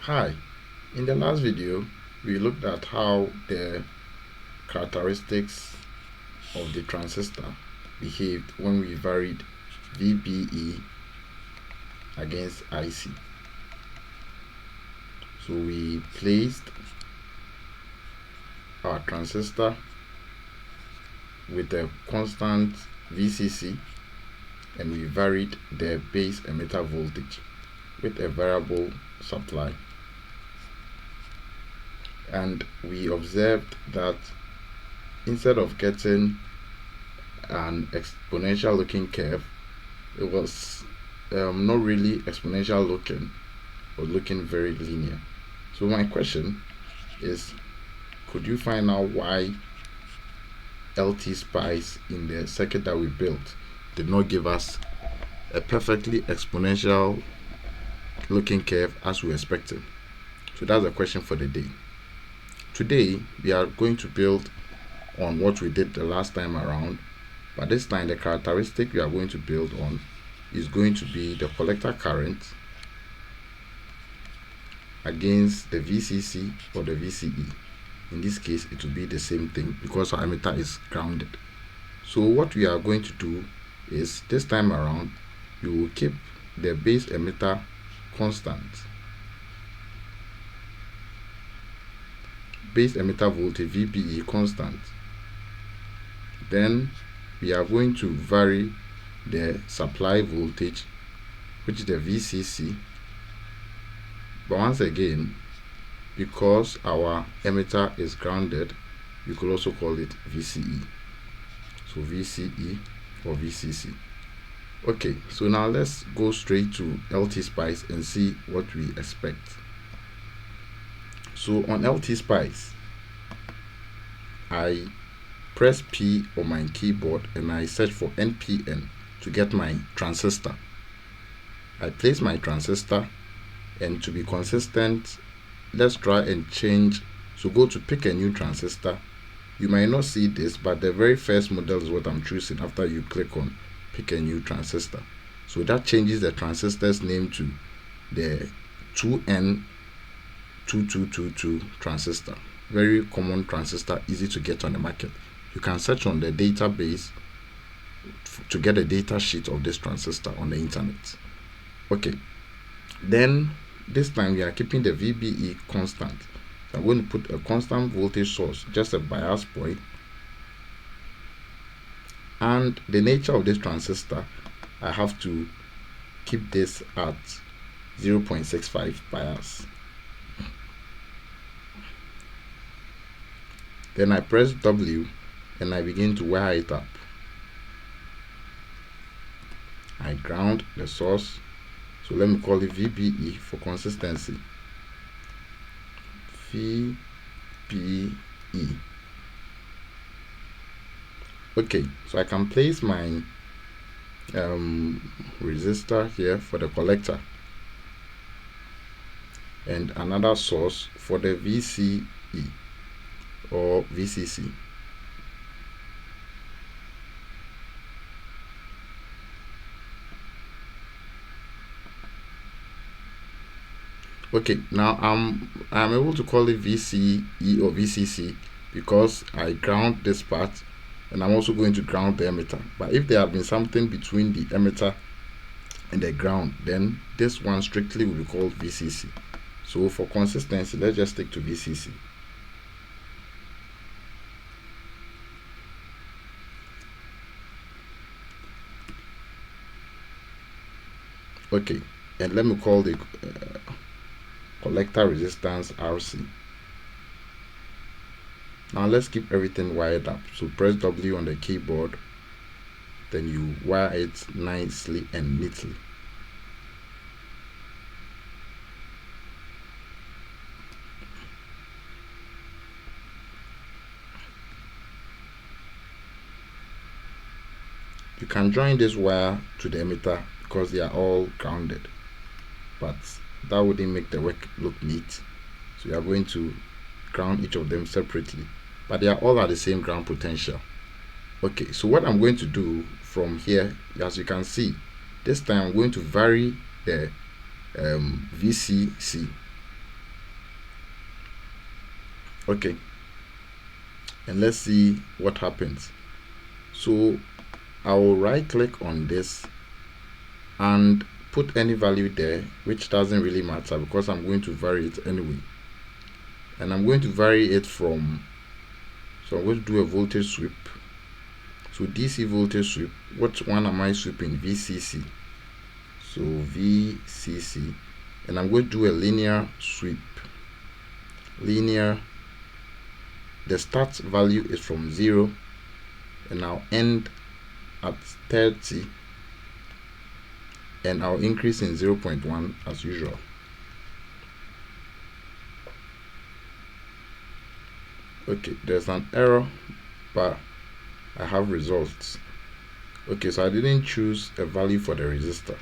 Hi, in the last video we looked at how the characteristics of the transistor behaved when we varied VBE against IC. So we placed our transistor with a constant VCC and we varied the base emitter voltage with a variable supply. And we observed that instead of getting an exponential looking curve, it was not really exponential looking, or looking very linear. So my question is, could you find out why LTspice in the circuit that we built did not give us a perfectly exponential looking curve as we expected? So that's the question for the day. Today we are going to build on what we did the last time around, but this time the characteristic we are going to build on is going to be the collector current against the VCC or the VCE. In this case it will be the same thing because our emitter is grounded. So what we are going to do is, this time around you will keep the base emitter constant, base emitter voltage VBE constant. Then we are going to vary the supply voltage, which is the VCC, but once again, because our emitter is grounded, you could also call it VCE. So VCE or VCC. Okay, so now let's go straight to LTspice and see what we expect. So on LTspice, I press P on my keyboard and I search for NPN to get my transistor. I place my transistor, and to be consistent, let's try and change. So go to pick a new transistor. You might not see this, but the very first model is what I'm choosing after you click on pick a new transistor. So that changes the transistor's name to the 2N2222 transistor. Very common transistor, easy to get on the market. You can search on the database to get a data sheet of this transistor on the internet. Okay, then this time we are keeping the VBE constant. So I'm going to put a constant voltage source, just a bias point. And the nature of this transistor, I have to keep this at 0.65 bias. Then I press W and I begin to wire it up. I ground the source, so let me call it VBE for consistency. VBE. Okay, so I can place my resistor here for the collector and another source for the VCE or VCC. Okay, now I'm able to call it VCE or VCC because I ground this part, and I'm also going to ground the emitter. But if there had been something between the emitter and the ground, then this one strictly will be called VCC. So for consistency, let's just stick to VCC. Okay, and let me call the collector resistance RC. Now let's keep everything wired up. So press W on the keyboard, then you wire it nicely and neatly. You can join this wire to the emitter because they are all grounded, but that wouldn't make the work look neat. So you are going to ground each of them separately, but they are all at the same ground potential. Okay, so what I'm going to do from here, as you can see, this time I'm going to vary the VCC Okay, and let's see what happens. So I will right click on this and put any value there, which doesn't really matter because I'm going to vary it anyway. And I'm going to vary it from, so I'm going to do a voltage sweep. So DC voltage sweep, which one am I sweeping? VCC. So VCC, and I'm going to do a linear sweep. Linear, the start value is from 0 and I'll end at 30 and I'll increase in 0.1 as usual. Okay, there's an error, but I have results. Okay, so I didn't choose a value for the resistor.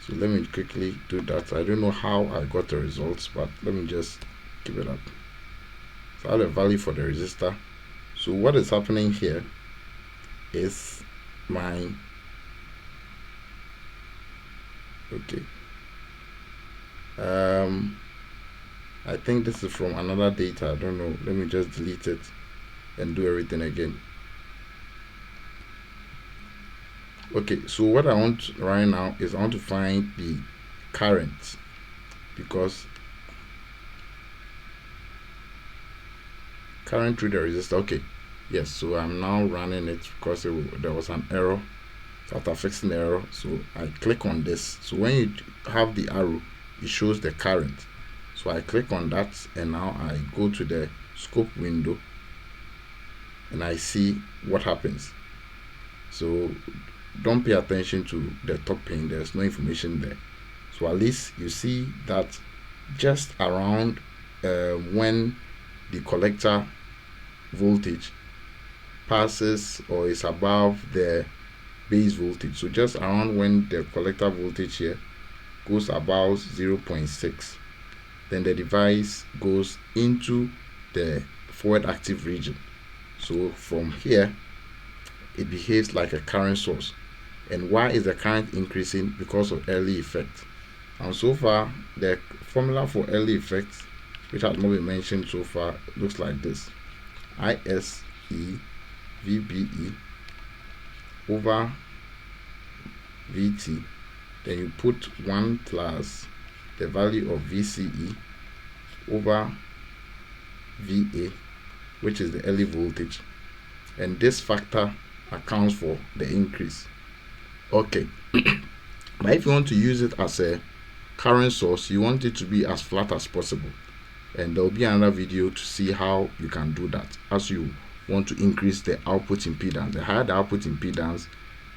So let me quickly do that. I don't know how I got the results, but let me just give it up. So I have a value for the resistor. So what is happening here is my, okay, I think this is from another data. I don't know. Let me just delete it and do everything again. Okay, so what I want right now is I want to find the current, because current through the resistor. Okay, yes, so I'm now running it because there was an error. So after fixing the error, so I click on this. So when you have the arrow, it shows the current. So I click on that and now I go to the scope window and I see what happens. So don't pay attention to the top pane, there's no information there. So at least you see that just around when the collector voltage passes or is above the base voltage, so just around when the collector voltage here goes about 0.6, then the device goes into the forward active region. So from here it behaves like a current source. And why is the current increasing? Because of early effect. And so far the formula for early effect, which has not been mentioned so far, looks like this: IC-VCE over VT, then you put 1 plus the value of VCE over VA, which is the early voltage, and this factor accounts for the increase. Okay, but if you want to use it as a current source, you want it to be as flat as possible, and there will be another video to see how you can do that. As you want to increase the output impedance, the higher the output impedance,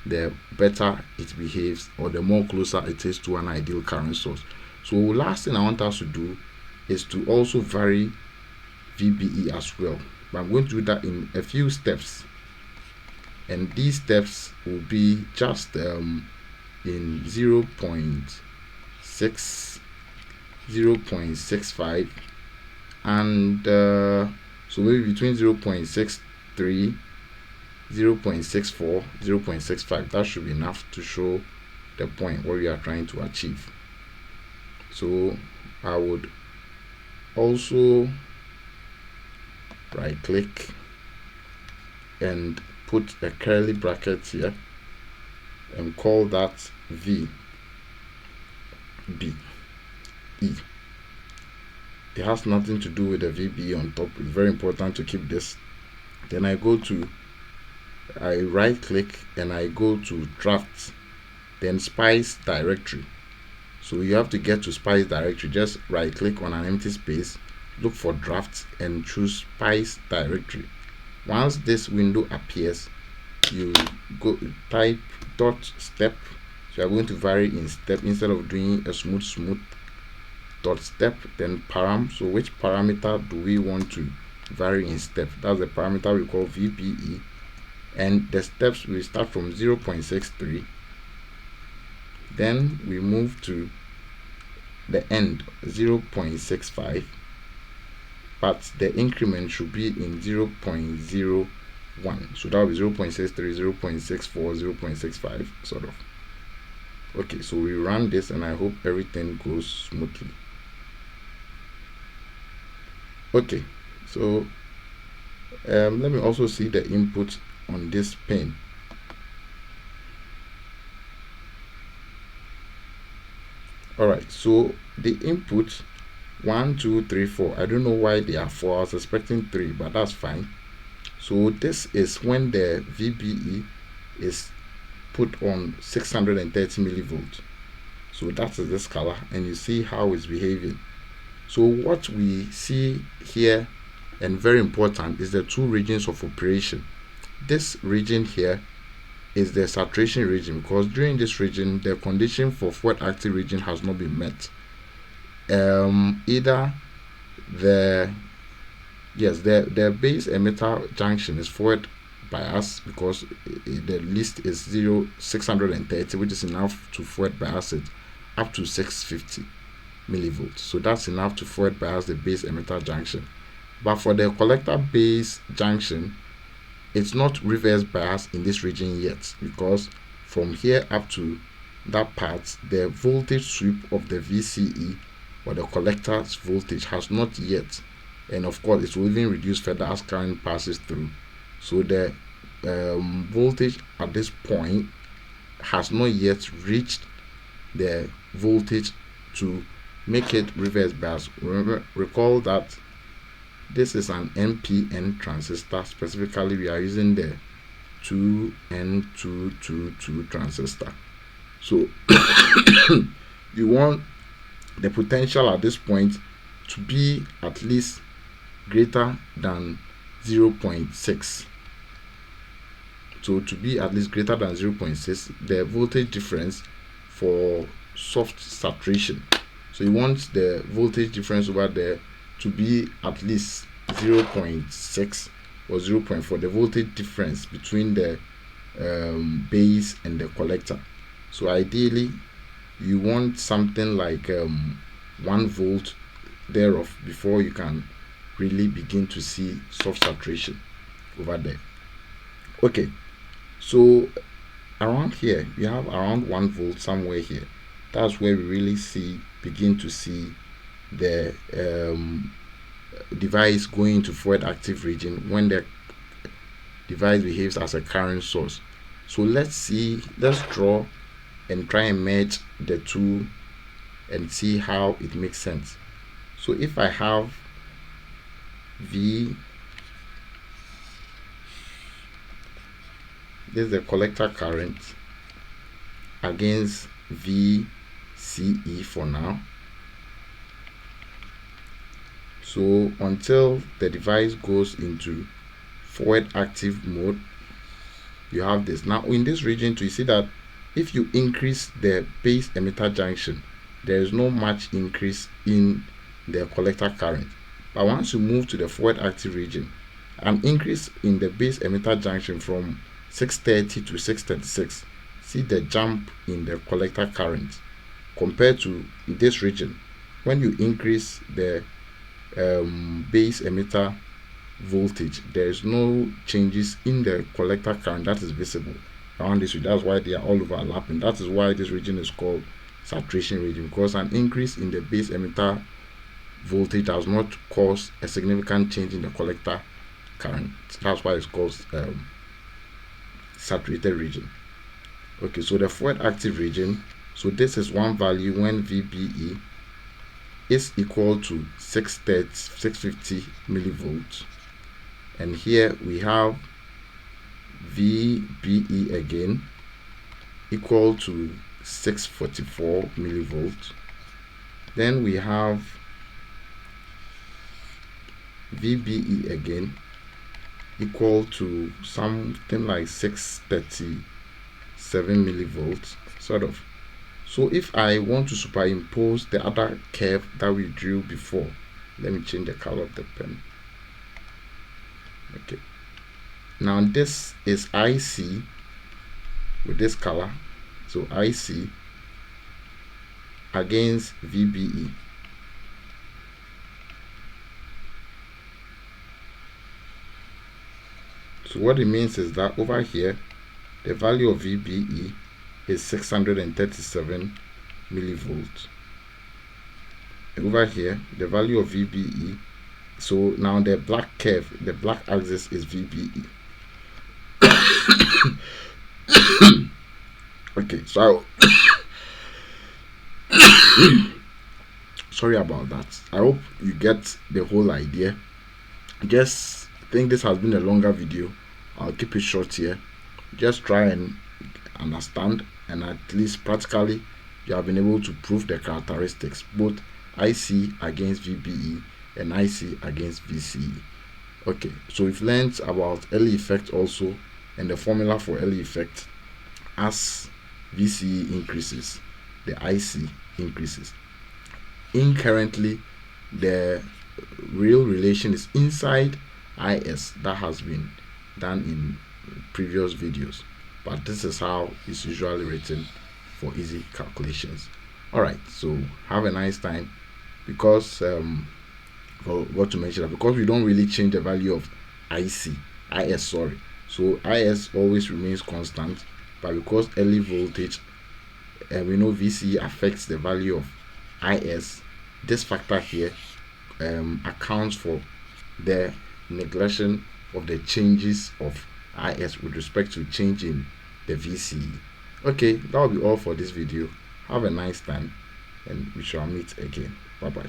the better it behaves, or the more closer it is to an ideal current source. So last thing I want us to do is to also vary VBE as well, but I'm going to do that in a few steps, and these steps will be just in 0.65 and so maybe between 0.63, 0.64, 0.65. That should be enough to show the point where we are trying to achieve. So I would also right click and put a curly bracket here and call that VBE. It has nothing to do with the VBE on top. It's very important to keep this. Then I right click and I go to draft, then spice directory. So you have to get to spice directory. Just right click on an empty space, look for draft and choose spice directory. Once this window appears, you go type .step. So you are going to vary in step instead of doing a smooth .step, then param. So which parameter do we want to vary in step? That's the parameter we call VBE, and the steps will start from 0.63, then we move to the end 0.65, but the increment should be in 0.01. So that will be 0.63, 0.64, 0.65 sort of. Okay, so we run this and I hope everything goes smoothly. Okay, So let me also see the input on this pin. Alright, so the input 1, 2, 3, 4. I don't know why they are 4. I was expecting 3, but that's fine. So this is when the VBE is put on 630 millivolts. So that is this color, and you see how it's behaving. So what we see here, and very important, is the two regions of operation. This region here is the saturation region, because during this region the condition for forward active region has not been met. Either the base emitter junction is forward bias, because the list is 630, which is enough to forward bias it up to 650 millivolts. So that's enough to forward bias the base emitter junction. But for the collector base junction, it's not reverse bias in this region yet, because from here up to that part, the voltage sweep of the VCE or the collector's voltage has not yet, and of course it will even reduce further as current passes through. So the voltage at this point has not yet reached the voltage to make it reverse bias. Recall that this is an NPN transistor. Specifically, we are using the 2N222 transistor. So you want the potential at this point to be at least greater than 0.6. So to be at least greater than 0.6, the voltage difference for soft saturation. So you want the voltage difference over there to be at least 0.6 or 0.4, the voltage difference between the base and the collector. So ideally you want something like 1 volt thereof before you can really begin to see soft saturation over there. Okay, so around here we have around 1 volt somewhere here. That's where we really begin to see the device going into forward active region when the device behaves as a current source. So let's draw and try and merge the two and see how it makes sense. So if I have V, this is the collector current against VCE for now. So until the device goes into forward active mode, you have this. Now in this region too, you see that if you increase the base emitter junction, there is no much increase in the collector current. But once you move to the forward active region, an increase in the base emitter junction from 630 to 636, see the jump in the collector current compared to this region. When you increase the base emitter voltage, there is no changes in the collector current that is visible around this region. That's why they are all overlapping. That is why this region is called saturation region, because an increase in the base emitter voltage does not cause a significant change in the collector current. That's why it's called saturated region. Okay, so the forward active region, so this is one value when VBE is equal to 650 millivolts, and here we have VBE again equal to 644 millivolts. Then we have VBE again equal to something like 637 millivolts sort of. So if I want to superimpose the other curve that we drew before, let me change the color of the pen. Okay, now this is IC with this color, so IC against VBE. So what it means is that over here the value of VBE is 637 millivolts. Over here the value of VBE So now the black curve, the black axis is VBE. Okay, so sorry about that. I hope you get the whole idea. Just think this has been a longer video. I'll keep it short here. Just try and understand, and at least practically you have been able to prove the characteristics, both IC against VBE and IC against VCE. Okay, so we've learned about LE effect also, and the formula for LE effect. As VCE increases, the IC increases. Inherently, the real relation is inside IS. That has been done in previous videos, but this is how it's usually written for easy calculations. Alright, so have a nice time. Because forgot to mention that because we don't really change the value of IS, sorry, so IS always remains constant, but because LE voltage, we know VCE affects the value of IS, this factor here accounts for the neglection of the changes of IS with respect to change in the VCE. Okay, that will be all for this video. Have a nice time, and we shall meet again. Bye bye.